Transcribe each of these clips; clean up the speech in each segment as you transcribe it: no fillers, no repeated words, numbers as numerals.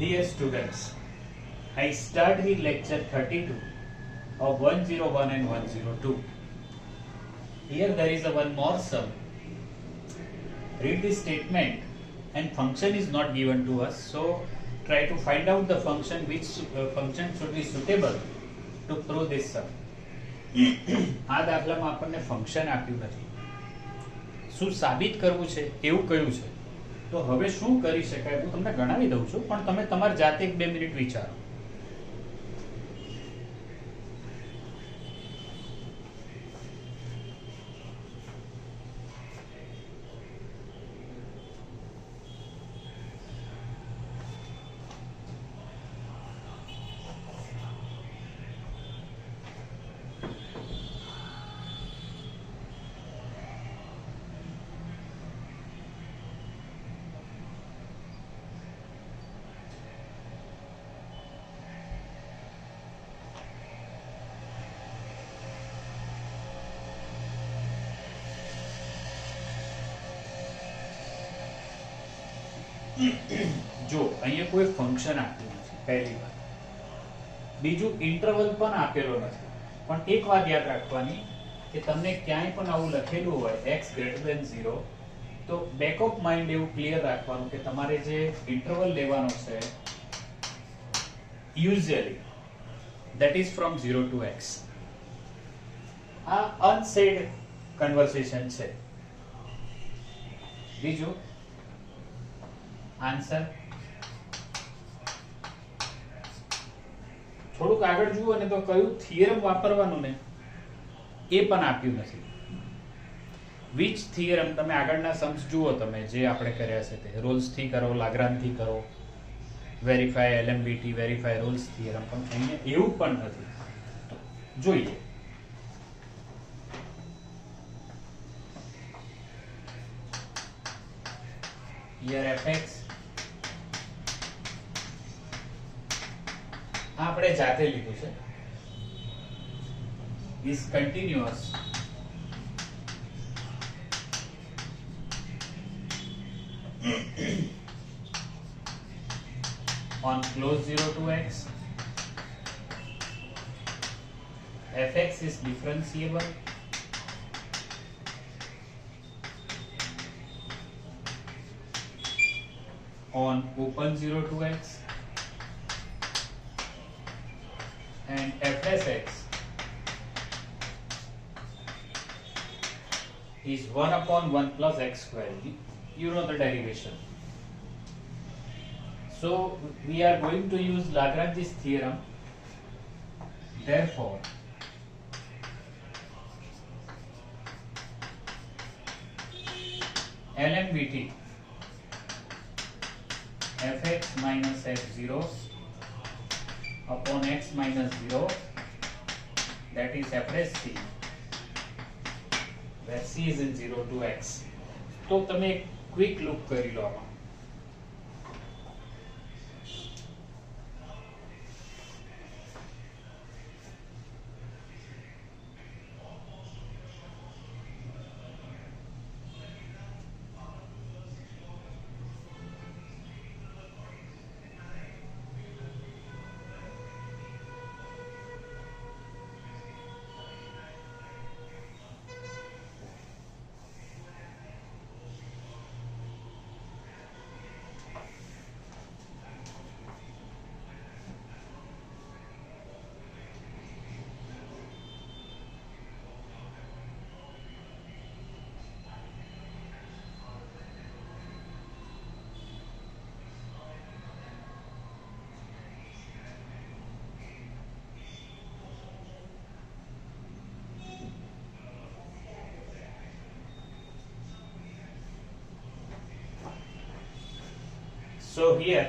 Dear students, I start with lecture 32 of 101 and 102. Here there is a one more sum. Read the statement and function is not given to us, so try to find out the function which function should be suitable to prove this sum. આ દાખલામાં આપણને function આપ્યું નથી, શું સાબિત કરવું છે એવું કહ્યું છે. તો હવે શું કરી શકાય હું તમને ગણાવી દઉં છું, પણ તમે તમારી જાતે 1-2 મિનિટ વિચારો. જો અહીંયા કોઈ ફંક્શન આપ્યું નથી, પહેલી વાત. બીજું ઇન્ટરવલ પણ આપેલો નથી. પણ એક વાત યાદ રાખવાની કે તમને ક્યાંય પણ આવું લખેલું હોય x > 0, તો બેક ઓફ માઇન્ડ એવું ક્લિયર રાખવાનું કે તમારે જે ઇન્ટરવલ લેવાનો છે usually that is from 0 to x. આ અનસેડ કન્વર્સેશન છે. બીજું આન્સર થોડુંક આગળ જુઓ ને તો કયું થિયરમ વાપરવાનું ને એ પણ આપ્યું નથી. વિચ થિયરમ તમે આગળના સમ્સ જુઓ, તમે જે આપણે કર્યા છે તે રોલ્સ થી કરો, લાગ્રાન્જ થી કરો, વેરીફાઈ એલએમબીટી, વેરીફાઈ રોલ્સ થિયરમ, પણ અહીંયા એવું પણ નથી. જોઈએ here fx આપણે જાતે લીધું છે is continuous on close 0 to x. fx is differentiable on open 0 to x, and f(x) is 1/1 plus x square. You know the derivation. So we are going to use Lagrange's theorem. Therefore LMBT fx minus f0 upon x minus 0, that is f(c), where c is in 0 to x. તો તમે એક quick look કરી લો આમાં. So here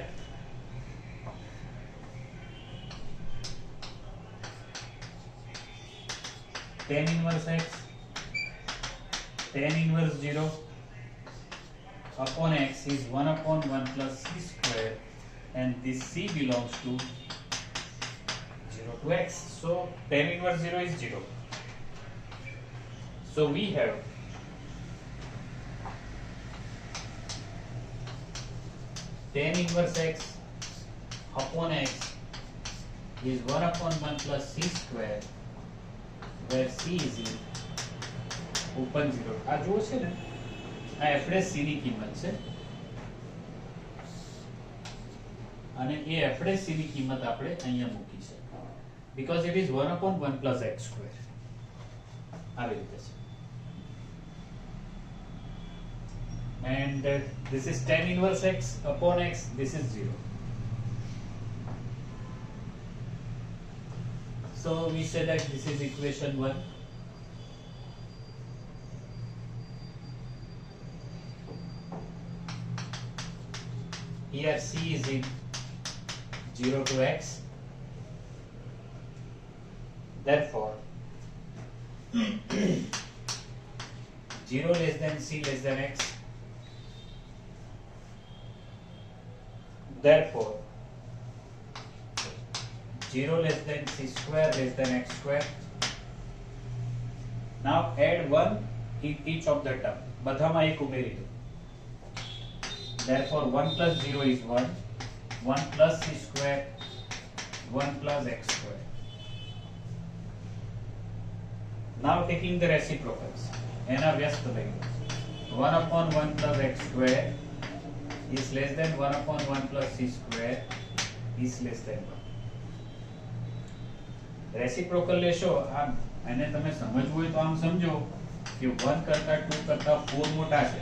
tan inverse x, tan inverse 0 upon x is 1/1 plus c square, and this c belongs to 0 to x. So tan inverse 0 is 0. So we have tan inverse x upon x is 1 upon 1 plus c square, where c is in open 0. આ જો છે ને, આ f dash c ની કિંમત છે અને એ f dash c ની કિંમત આપણે અહીંયા મૂકી છે, because it is 1 upon 1 plus x square. આવી રીતે છે. And this is tan inverse x upon x, this is 0. So we say that this is equation 1. Here c is in 0 to x. Therefore 0 less than c less than x. Therefore 0 less than c square less than x square. Now add 1 in each of the term. બધામાં એક ઉમેરી દો. Therefore 1 plus 0 is 1, 1 plus c square, 1 plus x square. Now taking the reciprocals. એના વ્યસ્ત લઈ લો. 1 upon 1 plus x square is less than 1 upon 1 plus c square is less than 1. Reciprocal લેશો, આમ એને તમે સમજવું હોય તો આમ સમજો કે 1 કરતા 2 કરતા 4 મોટા છે,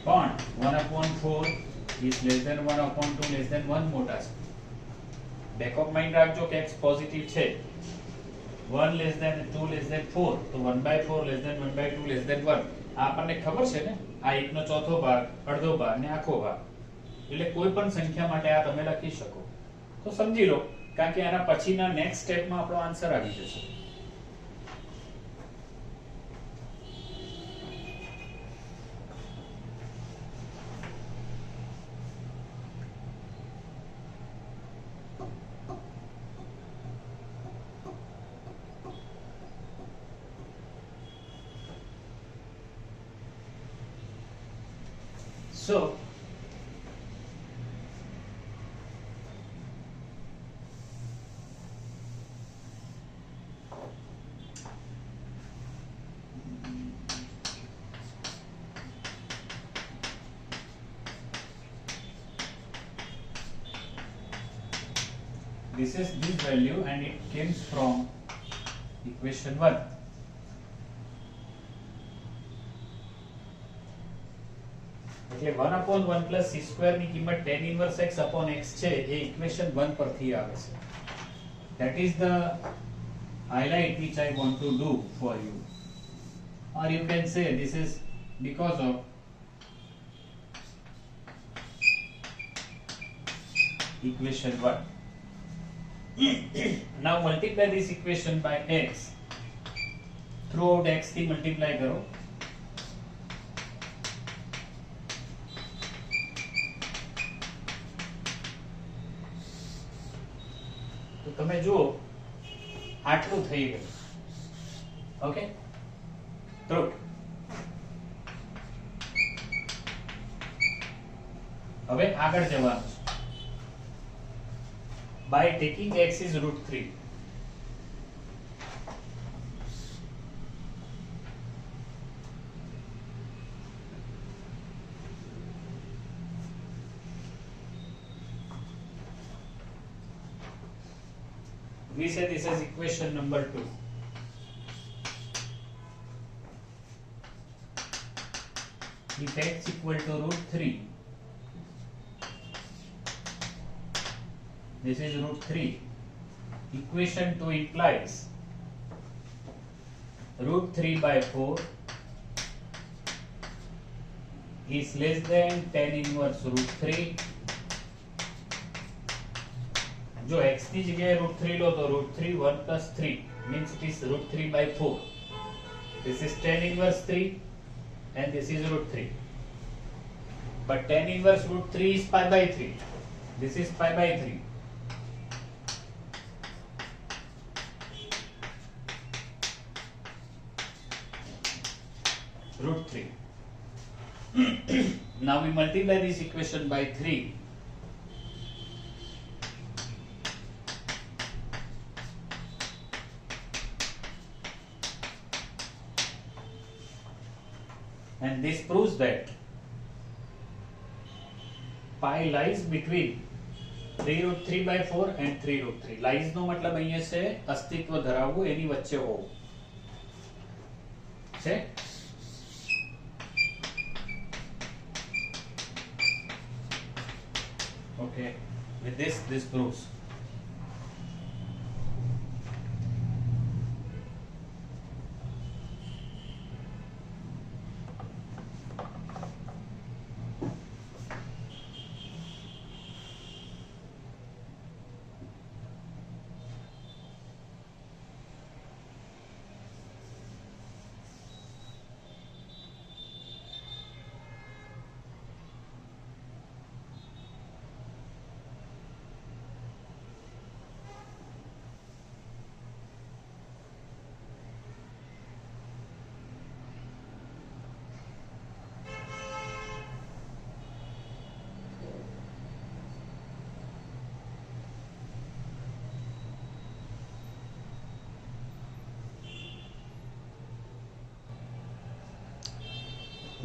પણ 1 upon 4 is less than 1 upon 2 less than 1 મોટા છે. બેક ઓફ માઇન્ડ રાખજો કે x પોઝિટિવ છે. 1 less than 2 less than 4 તો 1/4 less than 1/2 less than 1. આ આપણને ખબર છે ને, આ 1 નો ચોથો ભાગ, અડધો ભાગ ને આખો ભાગ. એટલે કોઈ પણ સંખ્યા માટે આ તમે લખી શકો. તો સમજી લો, કારણ કે આના પછીના નેક્સ્ટ સ્ટેપમાં આપણો આન્સર આવી જશે. So this is this value and it comes from equation 1. એટલે 1 upon 1 plus c square ની કિંમત tan inverse x upon x છે, એ equation 1 પરથી આવે છે. That is the highlight which I want to do for you. Or you can say this is because of equation 1. Now multiply this equation by x. Throughout x થી multiply કરો. તો તમે જુઓ આટલું થઈ ગયું. ઓકે, તો હવે આગળ જવાનું છે. By taking x is √3. We say this is equation number 2. If x equal to √3, this is √3. Equation 2 implies √3/4 is less than tan inverse √3. जो x की जगह √3 लो तो √3 1 plus 3 means it is √3/4. This is tan inverse 3 and this is √3. But tan inverse √3 is pi/3. This is pi/3. √3. Now we multiply this equation by 3. and this proves that pi lies between 3 root 3 by 4 and 3 root 3. Lies નો મતલબ અહીંયા છે અસ્તિત્વ ધરાવવું, એની વચ્ચે હોવું છે. Okay, with this proves.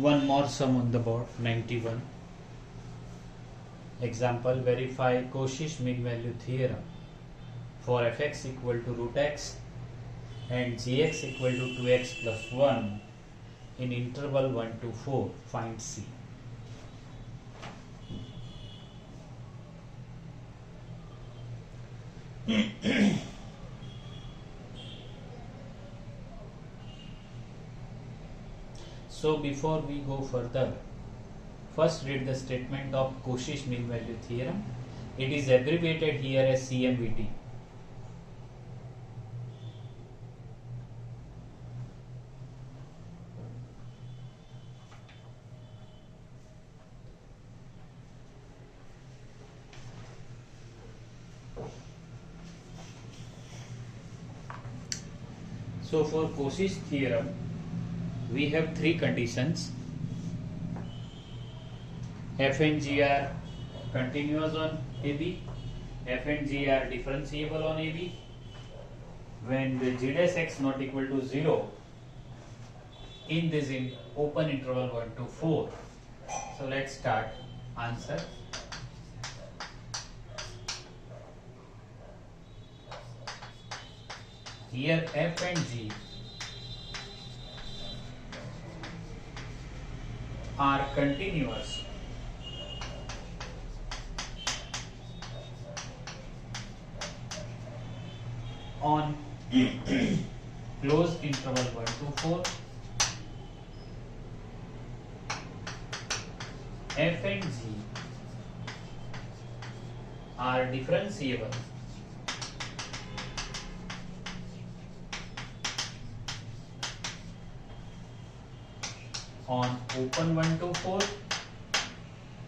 One more sum on the board, 91. Example, verify Cauchy's mean value theorem for fx equal to root x and gx equal to 2x plus 1 in interval 1 to 4. Find C. So before we go further, first read the statement of Cauchy's mean value theorem. It is abbreviated here as CMVT. So for Cauchy's theorem, we have three conditions. F and G are continuous on AB, F and G are differentiable on AB, when the G dash x not equal to 0 in this open interval 1 to 4. So let's start. Answer. Here F and G are continuous on closed interval 1 to 4. F and G are differentiable on open 1 to 4,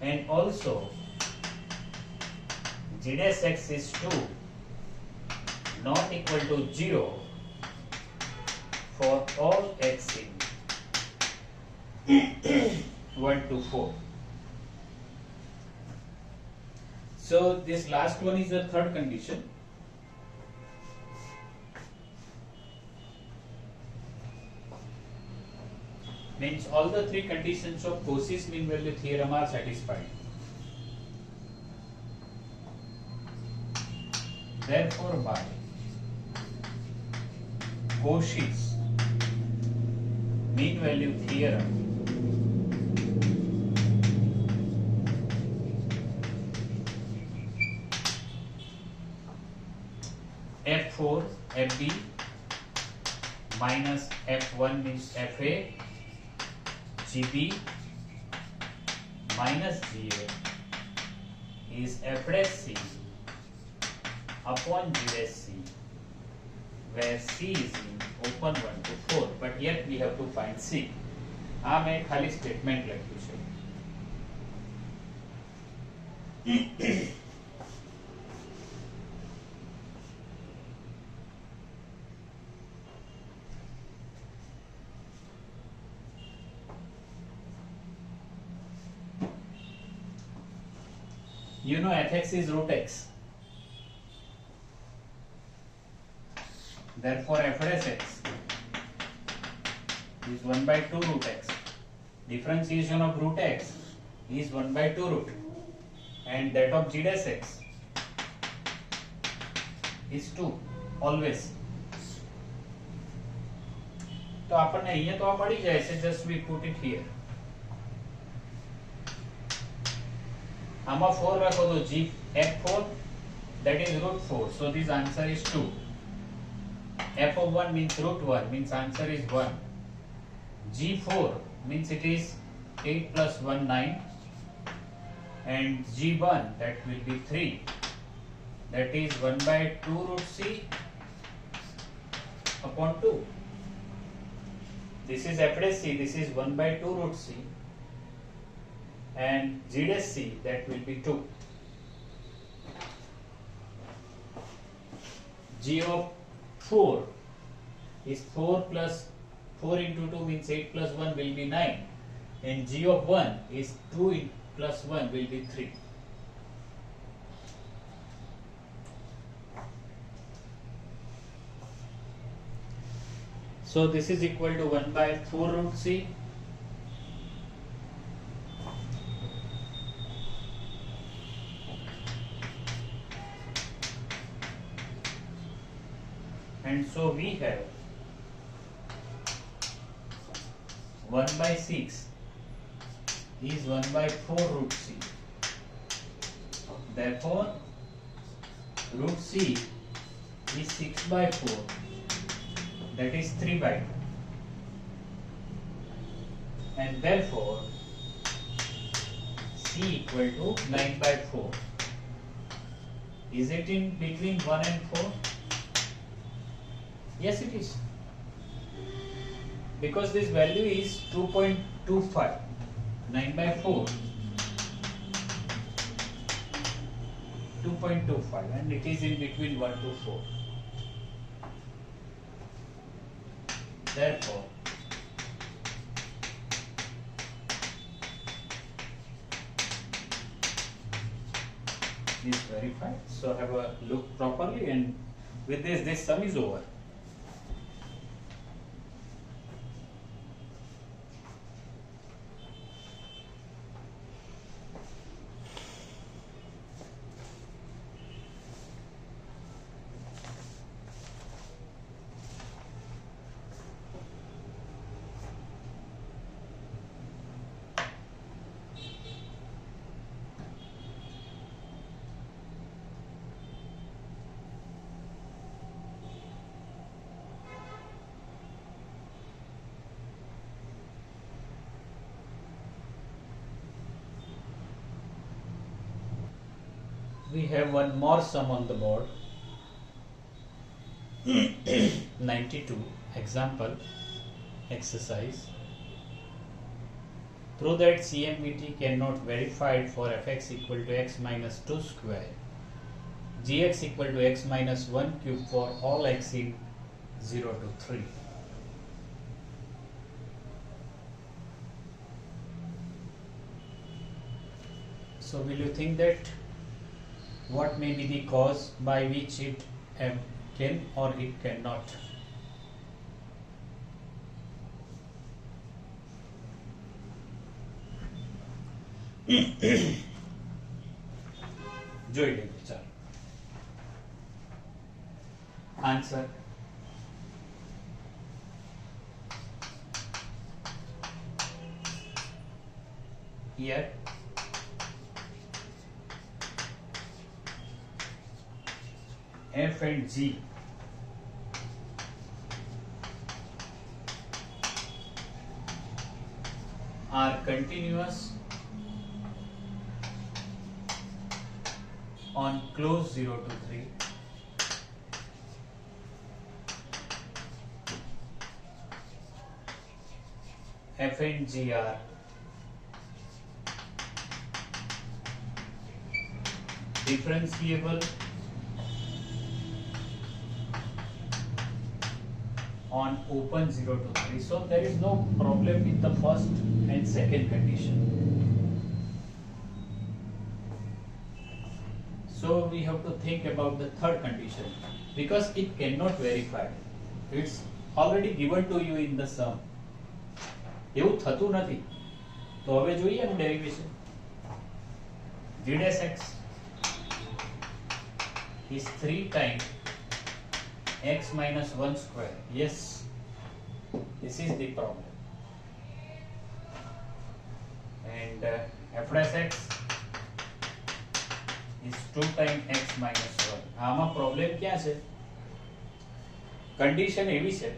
and also G dash x is 2 not equal to 0 for all x in 1 to 4. So this last one is the third condition. Means all the three conditions of Cauchy's mean value theorem are satisfied. Therefore, by Cauchy's mean value theorem, F4 FB minus F1 means FA, GB minus GA is F dash C upon G dash C, where C is in open 1 to 4, but yet we have to find C. આ મેં ખાલી statement લખ્યું છે. You know fx is root x. Therefore f dash x is 1 by 2 root x. differentiation of root x is 1 by 2 root, and that of g dash x is 2 always. તો આપણને અહીંયા તો આ મળી જાય છે, just we put it here. આમાં 4 રાખો તો g f4 that is root 4, so this answer is 2. f of 1 means root 1 means answer is 1. g4 means it is 8 plus 1 9, and g1 that will be 3, that is 1 by 2 root c upon 2. This is f dash c, this is 1 by 2 root c, and g dash c that will be 2. G of 4 is 4 plus 4 into 2 means 8 plus 1 will be 9, and g of 1 is 2 plus 1 will be 3. So this is equal to 1 by 4 root c, and so we have 1 by 6 is 1 by 4 root c. Therefore, root c is 6 by 4, that is 3 by 2. And therefore, c equal to 9 by 4. Is it in between 1 and 4? Yes, it is. Because this value is 2.25. 9 by 4. 2.25, and it is in between 1 to 4. Therefore, is verified. So have a look properly, and with this sum is over. We have one more sum on the board. 92. Example exercise. Prove that CMVT cannot verified for fx equal to x minus 2 square, gx equal to x minus 1 cube for all x in 0 to 3. So will you think that what may be the cause by which it can or it cannot? જોઈ લઈએ ચાલો. Answer here F and G are continuous on close 0 to 3. F and G are differentiable on open 0 to 3. So there is no problem with the first and second condition. So we have to think about the third condition because it cannot verify. It's already given to you in the sum. એવું થતું નથી. તો હવે જોઈએ એનું derivation. g dash x is 3 times x minus 1 square. Yes, this is the problem. And f dash x is 2 times x minus 1. આમાં problem ક્યાં છે? કન્ડિશન એવી છે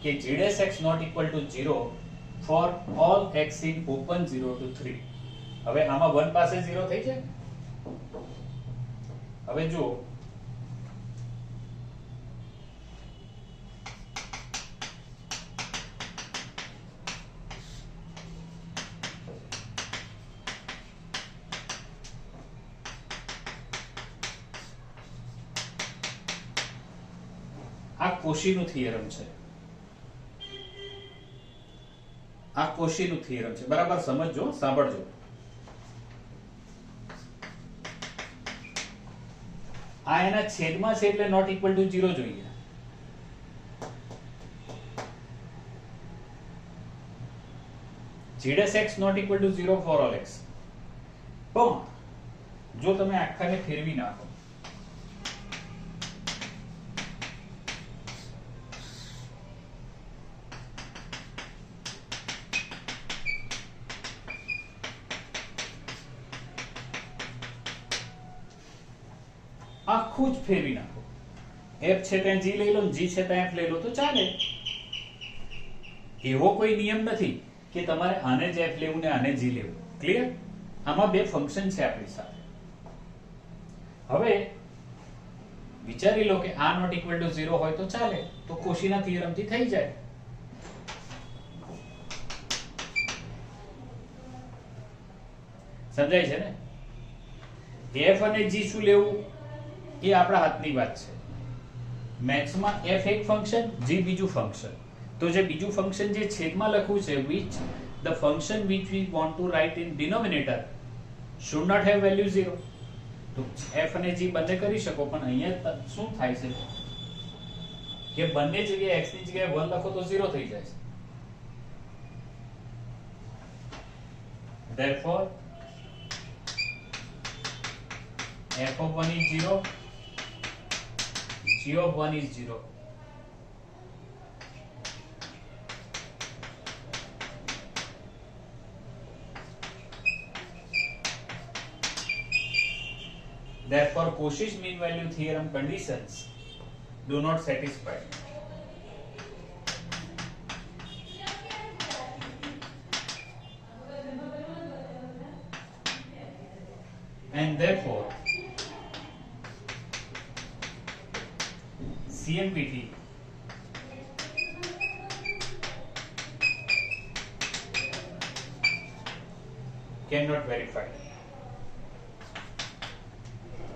કે g dash x not equal to 0 for all x in open 0 to 3. હવે આમાં 1 પાસે 0 થઈ જાય. હવે જો આ કોશીનું થિયરમ છે. આ કોશીનું થિયરમ છે. બરાબર સમજજો, સાંભળજો. આ એના છેદમાં છે એટલે નોટ ઇક્વલ ટુ 0 જોઈએ. g dash x not equal to 0 for all x. પણ જો તમે આખાને ફેરવી નાખો આખું જ ફેરવી નાખો, f છે ત્યાં g લઈ લો, g છે ત્યાં f લઈ લો તો ચાલે. એવો કોઈ નિયમ નથી કે તમારે આને જ f લેવું ને આને g લેવું. ક્લિયર? આમાં બે ફંક્શન છે આપણી સાથે. હવે વિચારી લો કે આ નોટ ઇક્વલ ટુ 0 હોય તો ચાલે, તો કોશીના થિયરમથી થઈ જાય. સમજાય છે ને? f અને g શું લેવું એ આપણા હાથની વાત છે. મેથ્સમાં f એક ફંક્શન, g બીજું ફંક્શન. તો જે બીજું ફંક્શન જે છેદમાં લખવું છે, which the function which we want to write in denominator should not have value 0. તો f અને g બંને કરી શકો, પણ અહીંયા શું થાય છે કે બંને જગ્યાએ x ની જગ્યાએ 1 લખો તો 0 થઈ જાય છે. therefore f of 1 is 0, g of 1 is 0. Therefore, Cauchy's mean value theorem conditions do not satisfy. And therefore, CMPT cannot verify,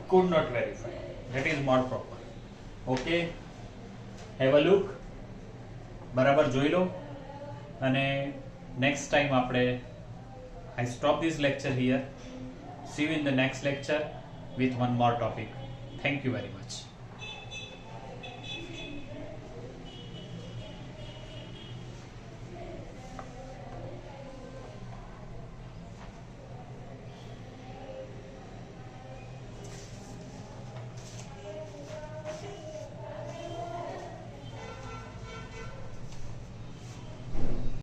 could not verify. That is more proper. Okay, have a look, બરાબર જોઈ લો, અને next time આપણે I stop this lecture here. See you in the next lecture with one more topic. Thank you very much.